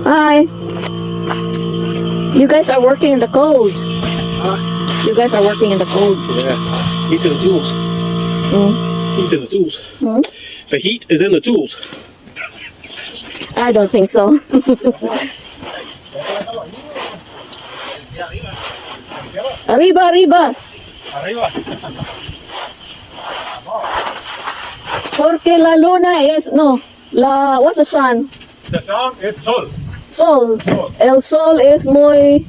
Hi. You guys are working in the cold. You guys are working in the cold. Yeah. Heat's in the tools. Heat's in the tools. The heat is in the tools. I don't think so. Arriba, arriba. Arriba. Porque la luna es, no, what's the sun? The sun is sol. Sol. Sol. El sol es muy,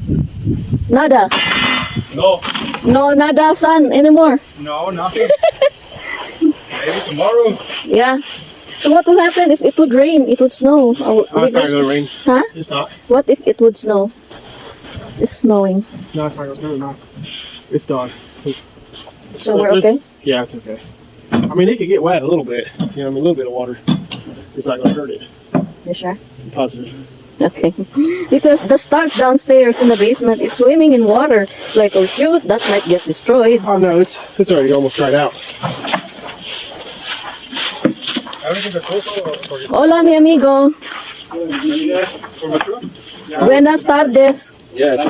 nada. No. No, nada sun anymore. No, nothing. Maybe tomorrow. Yeah. So what will happen if it would rain? It would snow. Oh, it's not going to rain. Huh? It's not. What if it would snow? It's snowing. No, it's not going to snow. No. It's done. So we're okay? Yeah, it's okay. I mean, it could get wet a little bit. You know, I mean, a little bit of water. It's not going to hurt it. You sure? I'm positive. Okay. Because the studs downstairs in the basement is swimming in water. Like, oh shoot, that might get destroyed. Oh, no, it's already almost dried out. Hola, mi amigo. Buenas tardes. Yes.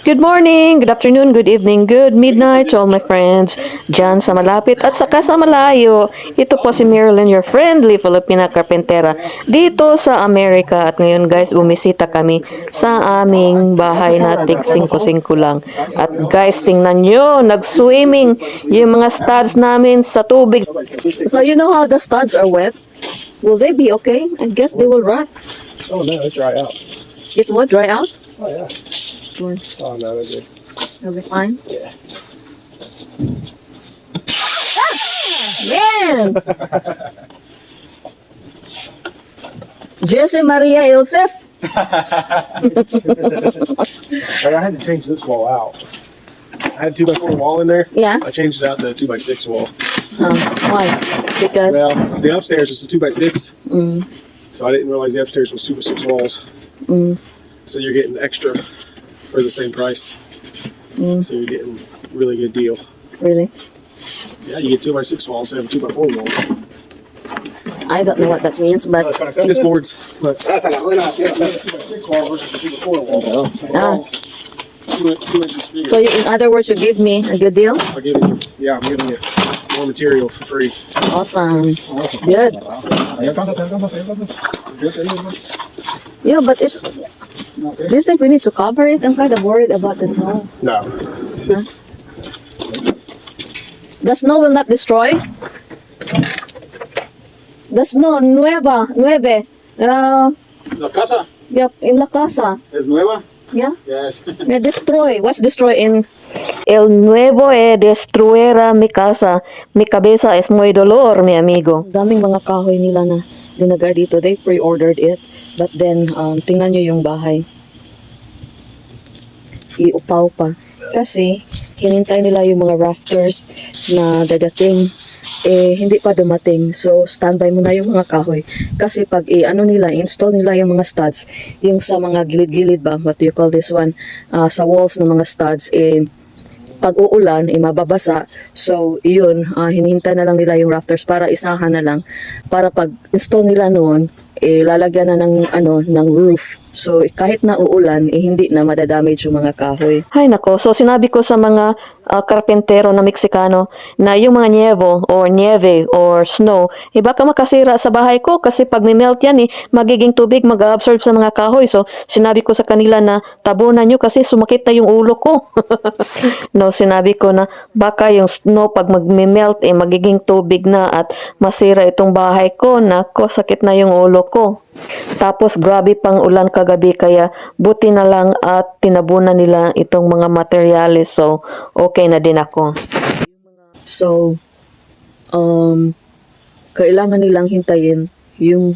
Good morning, good afternoon, good evening, good midnight to all my friends dyan sa malapit at saka sa malayo. Ito po si Marilyn, your friendly Filipina Carpentera dito sa Amerika. At ngayon guys, bumisita kami sa aming bahay na tig 5-5 lang. At guys, tingnan nyo, nag-swimming yung mga studs namin sa tubig. So you know how the studs are wet? Will they be okay? I guess they will rot. Oh, no, it's dry out. It will dry out? Oh, yeah. Or Oh, no, they're good. they'll be fine? Yeah. Man! Jose Maria Joseph. Like, I had to change this wall out. I had a 2x4 wall in there. Yeah. I changed it out to a 2x6 wall. Why? Because Well, the upstairs is a 2x6, mm, so I didn't realize the upstairs was 2x6 walls. mm, So you're getting extra for the same price. So you're getting a really good deal. really? Yeah, you get 2x6 walls instead of a 2x4 wall. I don't know what that means, but This board's look. 2x6 wall versus a 2x4 wall. ah, 2 inches bigger. so you, in other words, you give me a good deal? I'm giving you more material for free. Awesome. Good. Yeah, but it's. Do you think we need to cover it? I'm kind of worried about the snow. No. Huh? The snow will not destroy. The snow, nueve. La casa Yep, in la casa. es nueva. Yeah. Yes. May destroy. What's destroy in El nuevo destruera mi casa. Mi cabeza es muy dolor, mi amigo. Daming mga kahoy nila na dinagay dito. They pre-ordered it. But then, tingnan nyo yung bahay. Iupaw pa. Kasi, hinintay nila yung mga rafters na dadating. Eh, hindi pa dumating. So, standby muna yung mga kahoy. Kasi pag install nila yung mga studs, yung sa mga gilid-gilid ba, what do you call this one? Sa walls ng mga studs, pag uulan, mababasa. So, yun, hinihintay na lang nila yung rafters para isahan na lang. Para pag install nila noon, lalagyan na ng roof. So, kahit na uulan, hindi na madadamage yung mga kahoy. Hay nako, so sinabi ko sa mga karpentero na Meksikano na yung mga nieve or snow, baka makasira sa bahay ko kasi pag may melt yan, magiging tubig mag-absorb sa mga kahoy. So, sinabi ko sa kanila na tabunan nyo kasi sumakit na yung ulo ko. No, sinabi ko na baka yung snow pag mag-melt, magiging tubig na at masira itong bahay ko. Nako, sakit na yung ulo ko. Tapos grabe pang ulan kagabi kaya buti na lang at tinabunan nila itong mga materyales, so okay na din ako. So kailangan nilang hintayin yung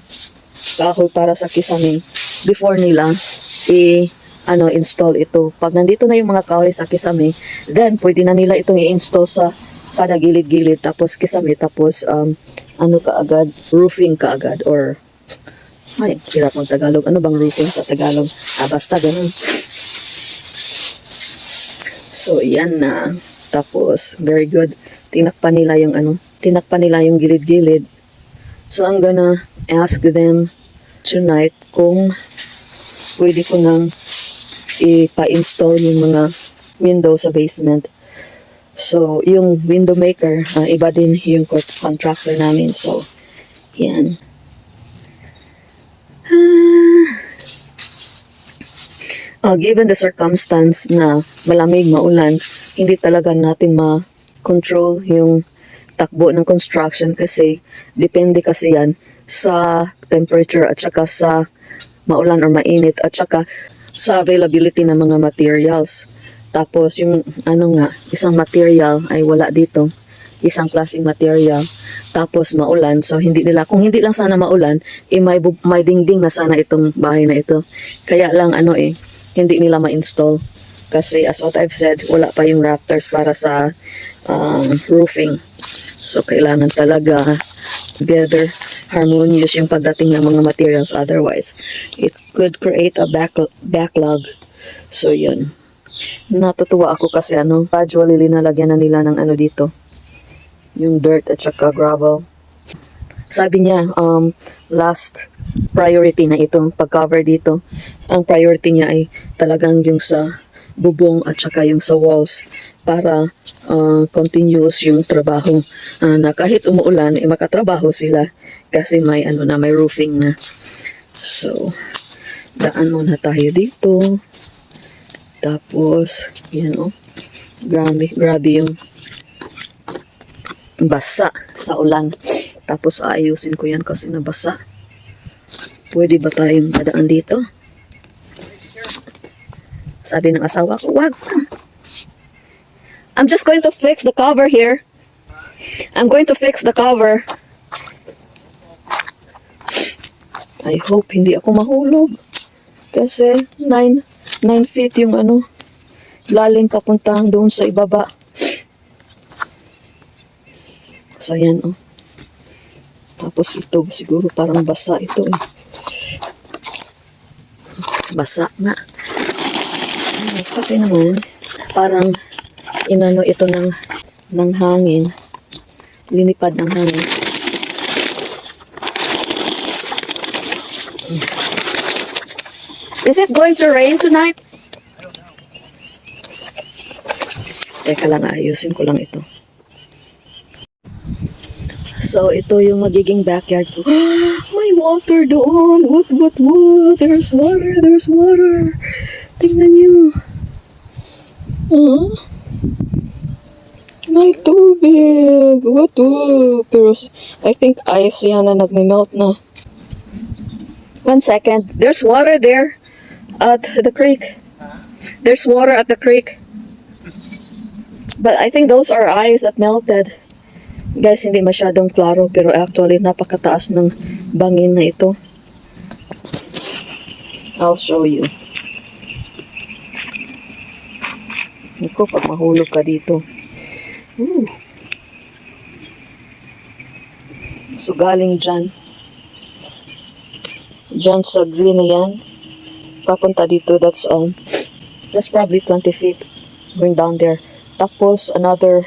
kahoy para sa kisame before nila install ito. Pag nandito na yung mga kahoy sa kisame, then pwede na nila itong i-install sa kada gilid-gilid, tapos kisame, tapos kaagad, roofing kaagad, or ay, hirap ng Tagalog. Ano bang roofing sa Tagalog? Basta ganun. So, yan na. Tapos, very good. Tinakpan nila yung gilid-gilid. So, I'm gonna ask them tonight kung pwede ko nang ipa-install yung mga window sa basement. So, yung window maker, iba din yung contractor namin. So, yan. Given the circumstance na malamig, maulan, hindi talaga natin ma-control yung takbo ng construction kasi depende kasi yan sa temperature at saka sa maulan or mainit at saka sa availability ng mga materials. Tapos yung isang material ay wala dito, isang klaseng material, tapos maulan, so hindi nila, kung hindi lang sana maulan, may dingding na sana itong bahay na ito. Kaya lang hindi nila ma-install kasi as what I've said, wala pa yung rafters para sa roofing. So, kailangan talaga together, harmonious yung pagdating ng mga materials. Otherwise, it could create a backlog. So, yun. Natutuwa ako kasi gradually linalagyan na nila ng dito. Yung dirt at saka gravel. Sabi niya, last priority na ito, pag-cover dito. Ang priority niya ay talagang yung sa bubong at saka yung sa walls para continuous yung trabaho na kahit umuulan makatrabaho sila kasi may may roofing na. So daan muna tayo dito, tapos yan grabe yung basa sa ulan, tapos aayusin ko yan kasi nabasa. Pwede ba tayong dadaan dito? Sabi ng asawa ko, wag. I'm just going to fix the cover here. I'm going to fix the cover. I hope hindi ako mahulog. Kasi 9 feet yung lalim papuntang doon sa ibaba. So yan Tapos ito siguro parang basa ito Basa nga. Kasi naman parang ito ng hangin, linipad ng hangin. Is it going to rain tonight? Teka lang, ayusin ko lang ito. So ito yung magiging backyard ko. May water doon. What? There's water. Tingnan nyo. May tubig. What? Pero I think ice yan na nagme-melt na. 1 second. There's water there at the creek. There's water at the creek. But I think those are ice that melted. Guys, hindi masyadong klaro pero actually napakataas ng bangin na ito. I'll show you. Ito, pag mahulog ka dito. So, galing dyan sa green na yan, papunta dito, that's probably 20 feet going down there. Tapos, another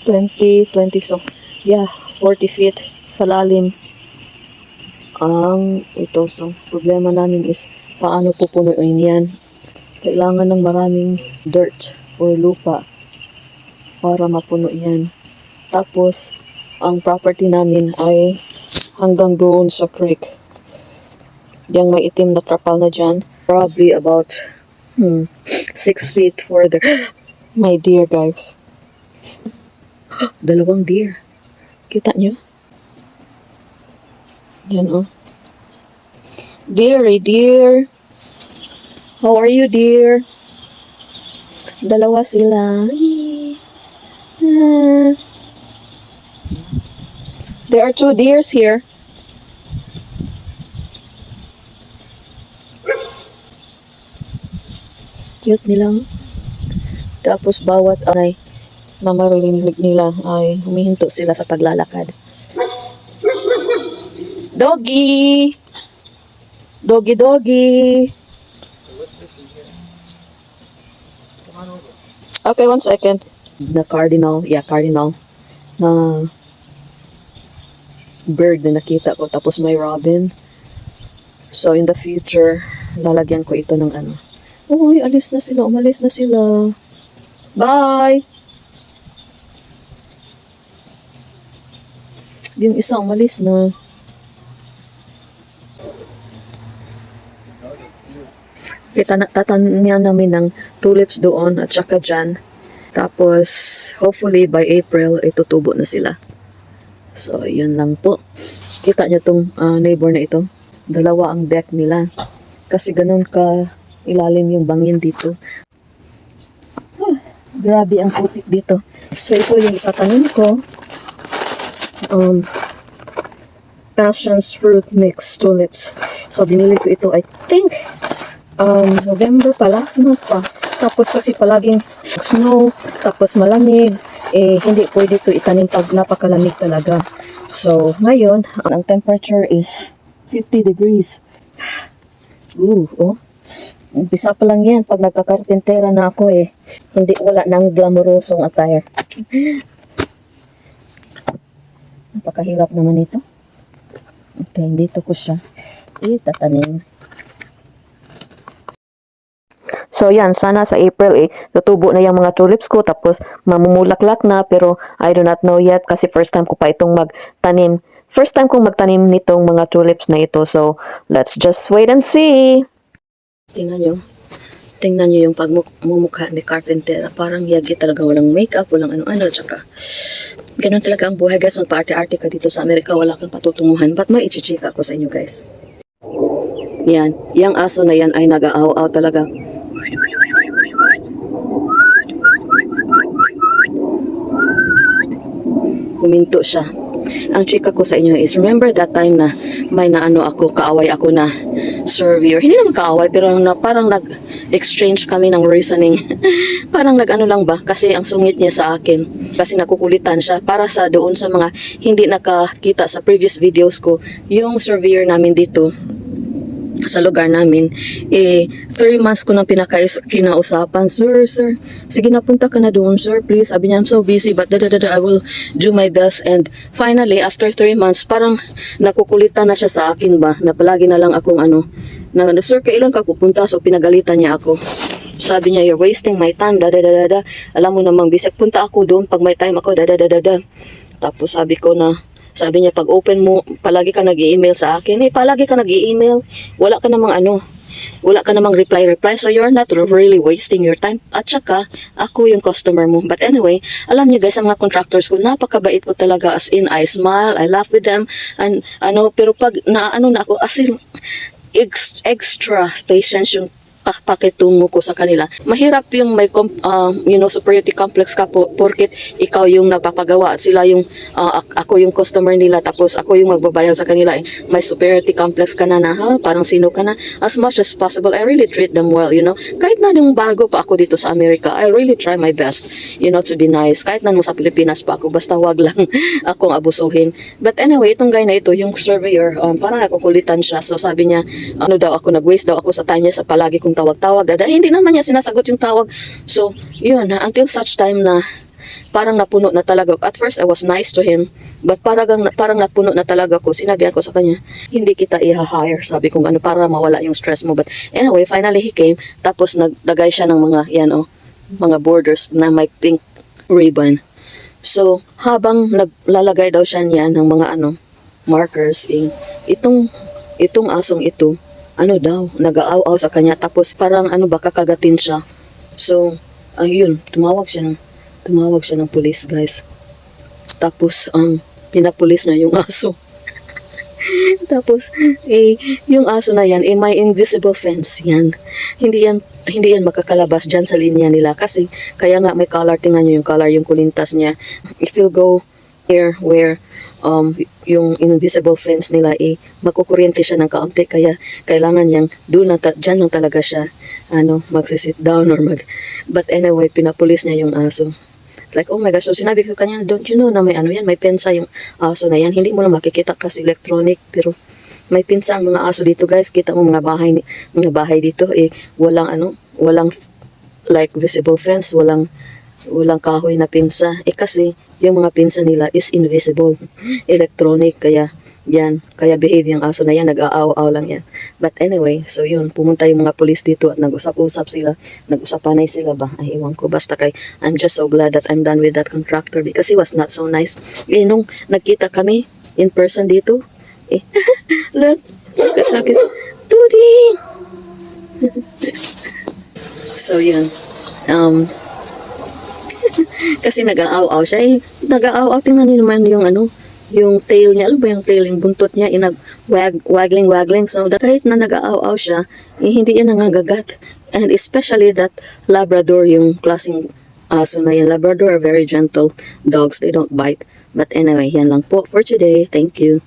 20, so, yeah, 40 feet palalim. Ito, so, problema namin is, paano pupunuin yan? Kailangan ng maraming dirt or lupa para mapuno yan. Tapos, ang property namin ay hanggang doon sa creek. Yang may itim na trapal na dyan. Probably about 6 feet further. My deer, guys. 2 deer. Kita nyo? Yan, Dear. How are you, dear? 2 sila. There are 2 deers here. Cute nila. Tapos bawat na maririnig nila ay humihinto sila sa paglalakad. Doggy! Doggy! Okay, 1 second. Na cardinal na bird na nakita ko. Tapos may robin. So in the future, lalagyan ko ito ng ano. Uy, alis na sila, umalis na sila. Bye! Yung isa umalis na. Tatanian namin ng tulips doon at saka dyan. Tapos, hopefully by April, itutubo na sila. So, yun lang po. Kita nyo tong neighbor na ito. Dalawa ang deck nila. Kasi ganun ka ilalim yung bangin dito. Grabe ang putik dito. So, ito yung itatanim ko. Passions fruit mix tulips. So, binili ko ito, I think, November pa, last month pa. Tapos kasi palaging snow, tapos malamig, hindi pwede ito itanim pag napakalamig talaga. So, ngayon, ang temperature is 50 degrees. Umpisa pa lang yan pag nagkakarpentera na ako Hindi, wala nang glamorosong attire. Napakahirap naman ito. Okay, dito ko siya itatanim. So yan, sana sa April tutubo na yung mga tulips ko tapos mamumulaklak na pero I do not know yet kasi first time ko pa itong magtanim. First time kong magtanim nitong mga tulips na ito. So let's just wait and see. Tingnan nyo. Tingnan nyo yung pagmumukha ni Carpentera. Parang yagi talaga, walang makeup, walang ano-ano. Tsaka ganun talaga ang buhay guys. Magpa-arte-arte ka dito sa Amerika, wala kang patutunguhan. Ba't may ichichika ko sa inyo guys? Yan. Yang aso na yan ay nag-aaw-aw talaga. Huminto siya. Ang chika ko sa inyo is, remember that time na may naano ako, kaaway ako na surveyor. Hindi naman kaaway, pero parang nag-exchange kami ng reasoning. Parang nag-ano lang ba, kasi ang sungit niya sa akin. Kasi nakukulitan siya. Para sa doon sa mga hindi nakakita sa previous videos ko, yung surveyor namin dito, sa lugar namin, 3 months ko nang kinausapan, sir, sige na punta ka na doon, sir, please. Sabi niya, I'm so busy, but I will do my best. And finally, after 3 months, parang nakukulitan na siya sa akin ba, na palagi na lang akong sir, kailan ka pupunta? So pinagalitan niya ako. Sabi niya, you're wasting my time, alam mo namang bisik, punta ako doon pag may time ako, Tapos sabi niya, pag open mo, palagi ka nag-i-email sa akin. Palagi ka nag-i-email. Wala ka namang reply. So, you're not really wasting your time. At saka, ako yung customer mo. But anyway, alam niyo guys, ang mga contractors ko, napakabait ko talaga. As in, I smile, I laugh with them. And, pero pag na ako, as in, extra patience yung pakitungo ko sa kanila. Mahirap yung may superiority complex ka po porket ikaw yung nagpapagawa at sila yung ako yung customer nila tapos ako yung magbabayad sa kanila. May superiority complex ka na parang sino ka na. As much as possible, I really treat them well, Kahit na nung bago pa ako dito sa Amerika, I really try my best, to be nice. Kahit na nung sa Pilipinas pa ako, basta wag lang akong abusuhin. But anyway, itong guy na ito, yung surveyor, parang nakukulitan siya. So sabi niya, nag-waste daw ako sa time niya sa palagi kong tawag-tawag. Hindi naman niya sinasagot yung tawag. So, yun, until such time na parang napuno na talaga. At first, I was nice to him. But parang napuno na talaga ko. Sinabihan ko sa kanya, hindi kita i-hire. Sabi ko, para mawala yung stress mo. But anyway, finally he came. Tapos naglagay siya ng mga, mga borders na may pink ribbon. So, habang naglalagay daw siya niya ng mga markers, itong asong ito, nag-aaw-aw sa kanya, tapos parang kakagatin siya. So, ayun, tumawag siya ng pulis, guys. Tapos, pinapulis na yung aso. Tapos, yung aso na yan, may invisible fence yan. Hindi yan makakalabas dyan sa linya nila. Kasi, kaya nga may color, tingnan nyo yung color, yung kulintas niya. If you go here where yung invisible fence nila makukuryente siya ng kaunti kaya kailangan niyang dyan lang talaga siya magsisit down or but anyway pinapulis niya yung aso like oh my gosh. So sinabi ko kanya, don't you know na may may pensa yung aso na yan, hindi mo lang makikita kasi electronic pero may pinsa ang mga aso dito guys. Kita mo mga bahay dito walang like visible fence, walang kahoy na pinsa kasi yung mga pinsa nila is invisible, electronic, kaya Yan, kaya behave yung aso na yan, nag-aaw-aw lang yan. But anyway, so yun, pumunta yung mga police dito at nag-usap-usap sila, nag-usapanay sila ba? Ay, iwan ko, basta kay, I'm just so glad that I'm done with that contractor because he was not so nice. Eh, nung nagkita kami in person dito, eh, look at Tuding! So yun, kasi nag-aaw-aw siya, eh, nag-aaw-aw, tingnan niyo naman yung ano, yung tail niya, alam ba yung tail, yung buntot niya, waggling. So, kahit na nag-aaw-aw siya, eh, hindi yan nangangagat. And especially that Labrador, yung klaseng aso na yan. Labrador are very gentle dogs. They don't bite. But anyway, yan lang po for today. Thank you.